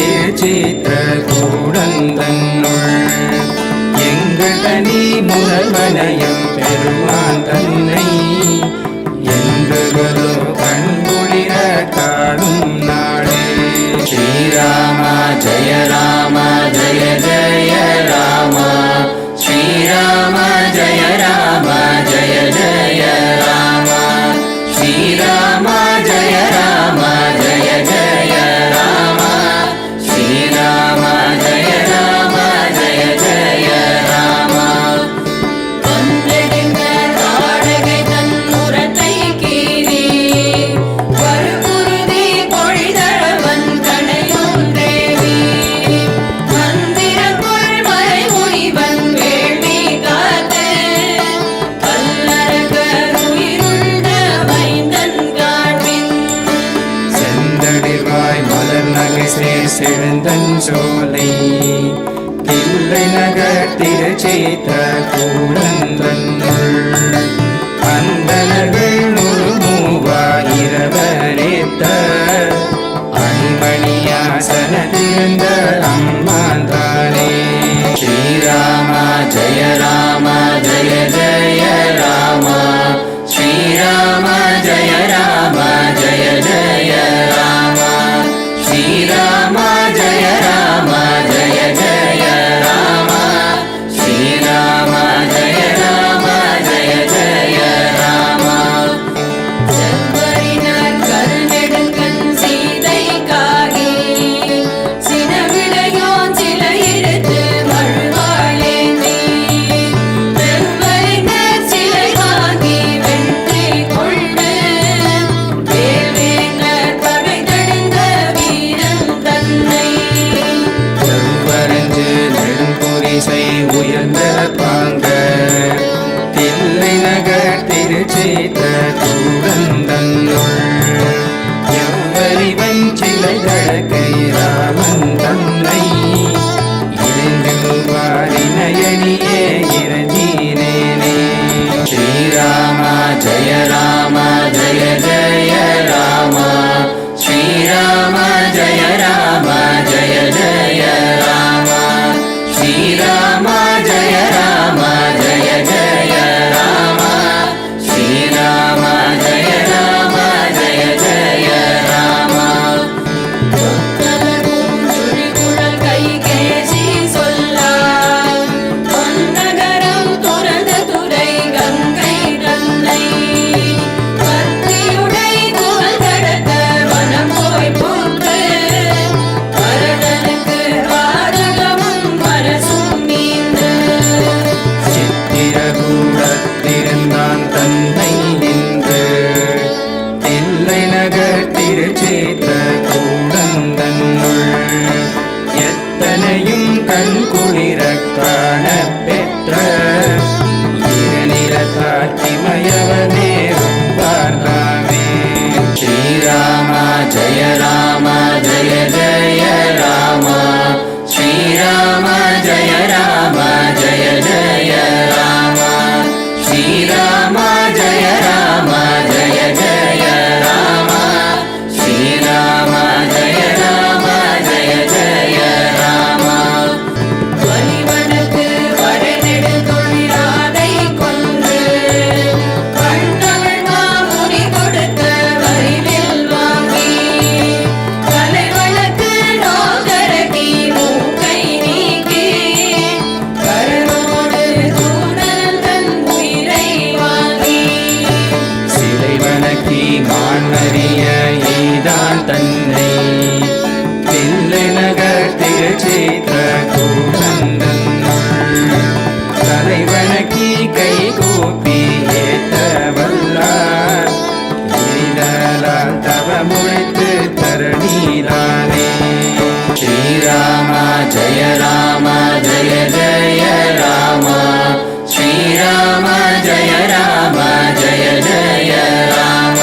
திருச்சித்திரகூடந்தன்னுள் எங்கள் தனி முதல்வனையும் பெருமான் தன்னை என்றுகளோ கண்குளிர காணும் நாளே. ஸ்ரீராம ஜய ராம ஜய ஜய ராம ஸ்ரீராம ஜய ராம ஜய ஜய ராம ஸ்ரீராம ஜய ராம ஜய ஜய ராம ஸ்ரீராம ஜய ராம ஜய ஜய ராம. வந்தெடுங்க தாடகை தன் முரத்தை கீறி வருகுருதி பொழிதழவன் கணையொன்றேவி மந்திரக்குள் மறைமுனிவன் வேள்வி காத்து கல்லரகர் உயிருண்ட மைந்தன் காண்பின் செந்தடிவாய் மலர் நகை சேர் செழுந்தன் சோலை தில்லை நகர் திருச்சித்திரகூடந்தன்னுள் அந்தணர்கள் முழுமூவாயிரவரேத்த அணிமணியாசன திறந்த அம்மான் தானே. ஸ்ரீராம ஜய ராம ஜய ஜய ராம ஸ்ரீராம ஜய ராம ஜய ஜய ராம ஸ்ரீராம ஜய ராம ஜய ஜய ராம ஸ்ரீராம ஜய ராம ஜய ஜய ராம. செவ்வரினர் கருநெடுங்கண் சீதைக்காகி சினவிடையோன் சிலையிடுத்து மழுவாளேந்தி வெவ்வரினர் சிலை வாங்கி வெற்றி கொண்டு வேல்வேந்தர் பகை தடுந்த வீரன் தன்னை செவ்வரஞ்சு நெடும்புரிசை உயர்ந்த பாங்க தில்லை நகர் திருச்சித்திரகூடந்தன்னுள் எவ்வரிவன் சிலைகளுக்கை ராமன் தன்னை இறைந்து வாரினயணியே இறந்தீனேனே. ஸ்ரீராம ஜய ராம ஜய ஜய ராம ஸ்ரீராம ஜய ராம ஜய ஜய ராம ஸ்ரீராம ஜய ராம ஜய ஜய ராம ஸ்ரீராம ஜய ராம ஜய ஜய ராம. சொற்கலகும் சுழிகுழல் கைகேசி சொல்லார் பொன்னகரம் துறந்த துறை கங்கை தன்னை பக்தியுடை புகழ் கடத்த வனம் போய் புக்கு வரதனுக்கு வாதகமும் வரசும் மீந்து சித்திரகூடத்திருந்தான் தந்தை நின்று தில்லை நகர் திருச்சித்திரகூடந்தன்னுள் எத்தனையும் கண்குளிர காண பெற்ற இருநிறத்தாட்சிமயவனே பார்த்தாமே. ஸ்ரீராம ஜய ராம ஜய ஜய ராம ஸ்ரீராம ஜய ராம ஜய ஜய ராம ஸ்ரீராம ஜய ராம ஜய ஜய ராம ஸ்ரீராம ஜய ராம ஜய ஜய ராம. வலிவனுக்கு வரைநெடுந்தொழிலாதை கொன்று கண்ணவள் மாமுனி கொடுத்த வரிவில் வாங்கி கலைவனுக்கு நோக்கரகி மூக்கை நீக்கி கருணோடு தூணன் தன் உயிரை வாங்கி சிலைவனக்கி மான்மறிய ஈதான் தன்னை தில்லை நகர் திருச்சித்திரகூடந்தன்னுள் தலைவனக்கி கை கூப்பி ஏத்த வல்லார் எரிதலால் தவமுழைத்து தரணீரானே. ஸ்ரீராம ஜய ராம ஜய ஜய ராம ஸ்ரீராம ஜய ராம ஜய ஜய ராம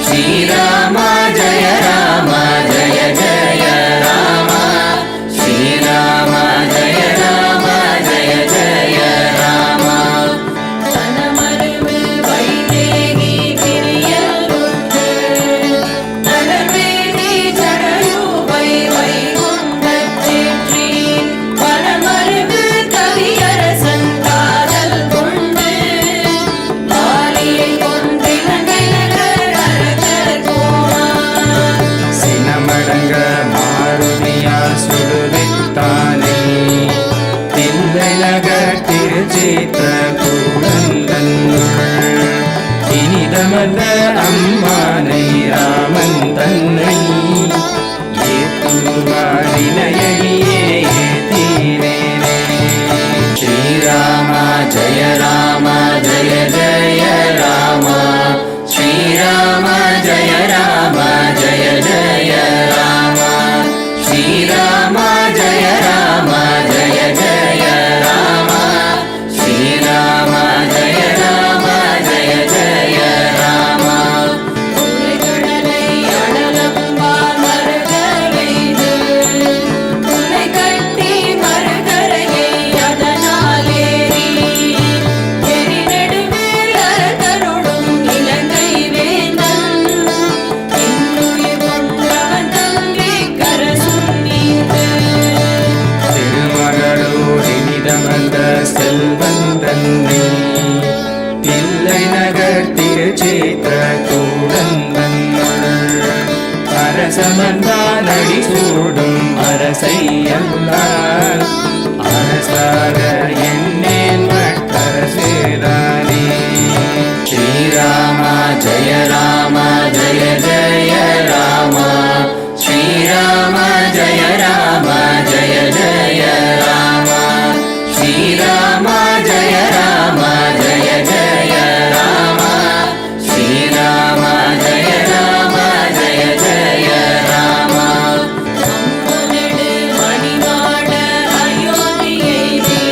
ஸ்ரீராம ஜய ராம ஜய ஜய ராம ஸ்ரீராம ஜய வினையழியே ஏத்தினேனே. ஸ்ரீராம ஜய ராம ஜய ஜய ராம ஸ்ரீராம ஜய ராம ஜய ஜய ராம ஸ்ரீராம ஜய ராம ஜய ஜய ராம ஸ்ரீராம ஜய ராம ஜய ஜய ராம. உரைகடலை அடலம்பா மறுகரைது உலை கட்டி மறுகரையை அதனாலேறி எரி நடுவில் அரக்கனோடும் இலங்கை வேந்தன் இன்னுயிர் கொண்டவன் தங்கை கரசுண்ணீந்து திருமகளூரினிடமந்த செல்வன் தன்னை தில்லை நகர் திருச்சேத்திர கூடந்தன்னுள் அரசமன்தான் அடி சூடும் அரசையல்லால் அரசாக எண்ணேன் மட்டரசேதானே. ஸ்ரீராம ஜய ராம ஜய ஜய ராம ஸ்ரீராம ஜய ராம ஜய ஜய ராம ஸ்ரீராம ஜய ராம ஜய ஜய ராம ஸ்ரீராம ஜய ராம ஜய ஜய ராம. அம்புநெடு மணிமாட அயோத்தியைதே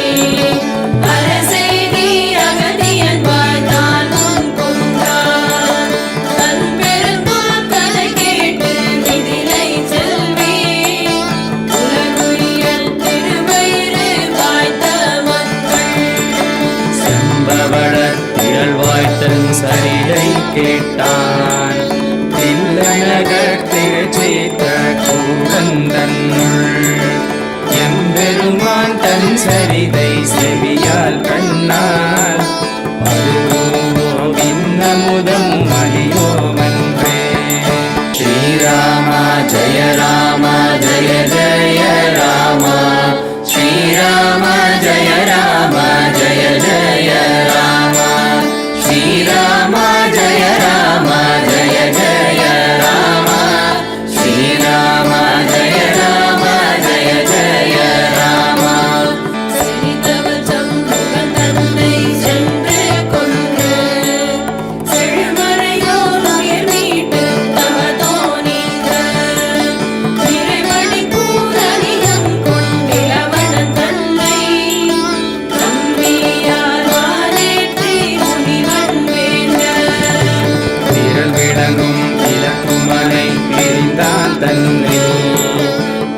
அரசெய்தி அகதியன் வாய்த்தான் உன் கொன்றான் தன் பெருந்தோள் கதை கேட்டு மிதிலை செல்வி உலகுயல் திருவயிறு வாய்த்த மக்கள் செம்பவள திரள்வாய்த்தன் சரிதை கேட்டான் தில்லைநகர் திருச்சேத்திர கூடந்தன்னுள் எம்பெருமான் தன் சரிதை செவியால் கண்ணால் பருவோம் இன்னமுதம் மலியோமன்றே. ஸ்ரீராம ஜய ராம ஜய ஜய ராம ஸ்ரீராம ஜய ராம ஜய ஜய ராம ஸ்ரீராம ஜய ராம ஜய ஜய ராம ஸ்ரீராம ஜய ராம ஜய ஜய ராம. சிரித்தவள் சண்முகன் தன்னை சென்று கொன்று செழுமறையோன் உயிர் மீட்டு தமதோனிந்த நிறைமணி பூரணியம் கொண்டிலவனன் தன்னை நம்பியார் வானேற்றி முனிவன் வேண்ட திரள் விளங்கும் இலக்குமலை பிரிந்தான் தன்னை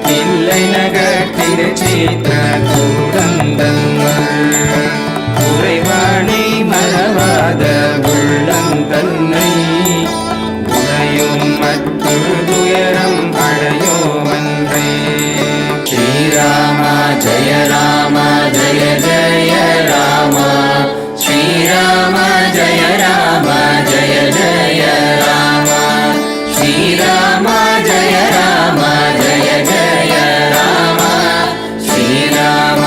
தில்லை நகர் திருச்சேத்திர கூடந்தன்னுள் உறைவானை மறவாத உள்ளந்தன்னை உடையும் மற்றொரு துயரம் அடையோமன்றே. ஸ்ரீராம ஜய ராம ஜய ஜய ராம ஸ்ரீராம ஜய ராம ஜய ஜய ராம ஸ்ரீராம ஜய ராம ஜய ஜய ராம ஸ்ரீராம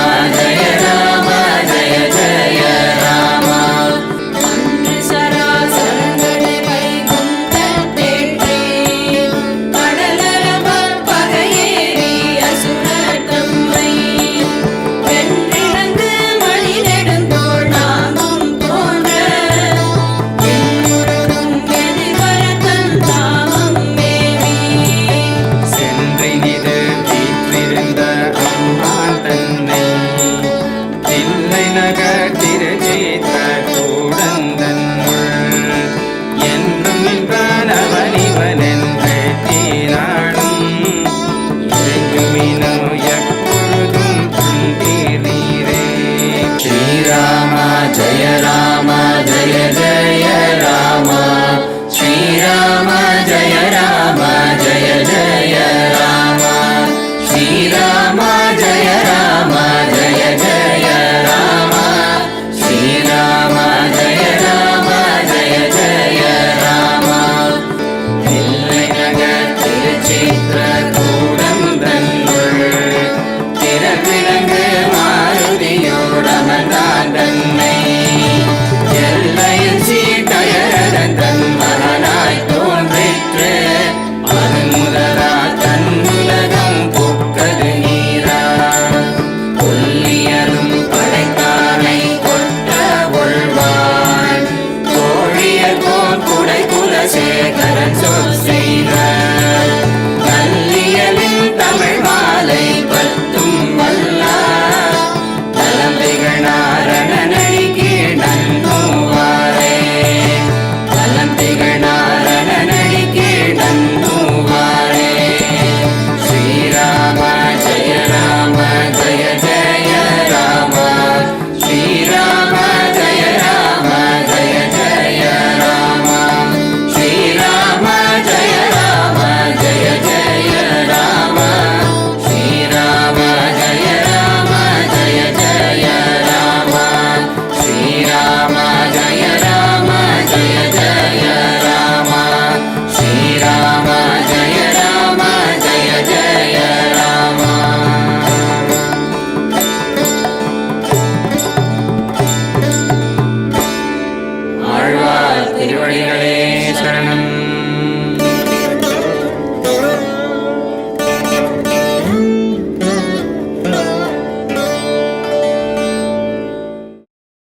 படிகள்